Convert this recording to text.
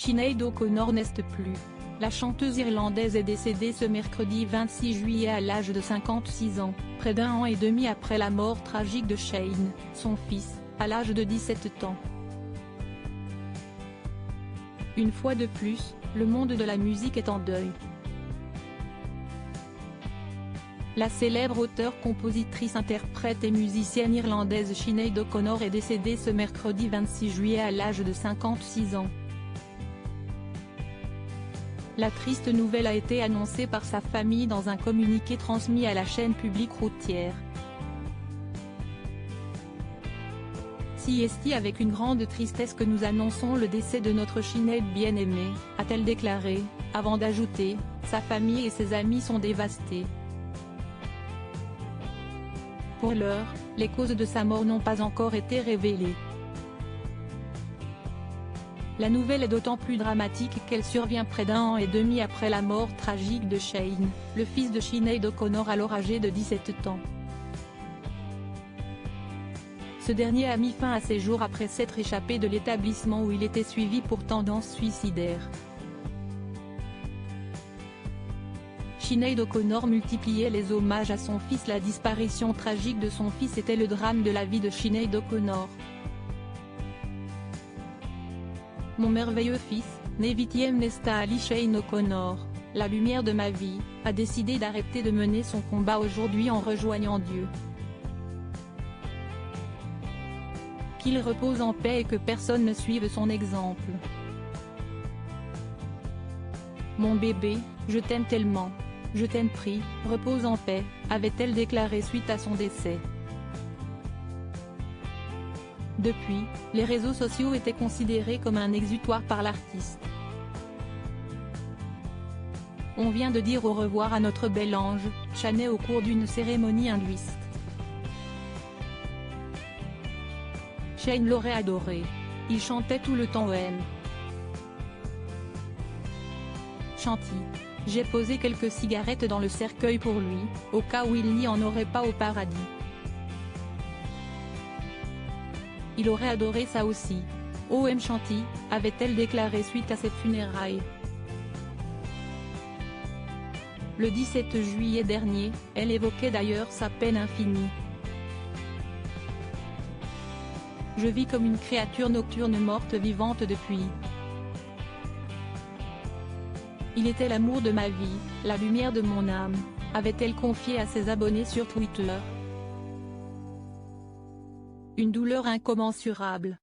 Sinéad O'Connor n'est plus. La chanteuse irlandaise est décédée ce mercredi 26 juillet à l'âge de 56 ans, près d'un an et demi après la mort tragique de Shane, son fils, à l'âge de 17 ans. Une fois de plus, le monde de la musique est en deuil. La célèbre auteure, compositrice, interprète et musicienne irlandaise Sinéad O'Connor est décédée ce mercredi 26 juillet à l'âge de 56 ans. La triste nouvelle a été annoncée par sa famille dans un communiqué transmis à la chaîne publique routière. C'est avec une grande tristesse que nous annonçons le décès de notre Sinéad bien-aimée, a-t-elle déclaré, avant d'ajouter, sa famille et ses amis sont dévastés. Pour l'heure, les causes de sa mort n'ont pas encore été révélées. La nouvelle est d'autant plus dramatique qu'elle survient près d'un an et demi après la mort tragique de Shane, le fils de Sinéad O'Connor alors âgé de 17 ans. Ce dernier a mis fin à ses jours après s'être échappé de l'établissement où il était suivi pour tendance suicidaire. Sinéad O'Connor multipliait les hommages à son fils. La disparition tragique de son fils était le drame de la vie de Sinéad O'Connor. Mon merveilleux fils, né 8e Nesta Shane O'Connor, la lumière de ma vie, a décidé d'arrêter de mener son combat aujourd'hui en rejoignant Dieu. Qu'il repose en paix et que personne ne suive son exemple. Mon bébé, je t'aime tellement. Je t'aime, prie, repose en paix, avait-elle déclaré suite à son décès. Depuis, les réseaux sociaux étaient considérés comme un exutoire par l'artiste. On vient de dire au revoir à notre bel ange, chanté au cours d'une cérémonie hindouiste. Shane l'aurait adoré. Il chantait tout le temps OM. Chanty. J'ai posé quelques cigarettes dans le cercueil pour lui, au cas où il n'y en aurait pas au paradis. Il aurait adoré ça aussi. OM Chanty, avait-elle déclaré suite à ses funérailles. Le 17 juillet dernier, elle évoquait d'ailleurs sa peine infinie. Je vis comme une créature nocturne morte vivante depuis. Il était l'amour de ma vie, la lumière de mon âme, avait-elle confié à ses abonnés sur Twitter. Une douleur incommensurable.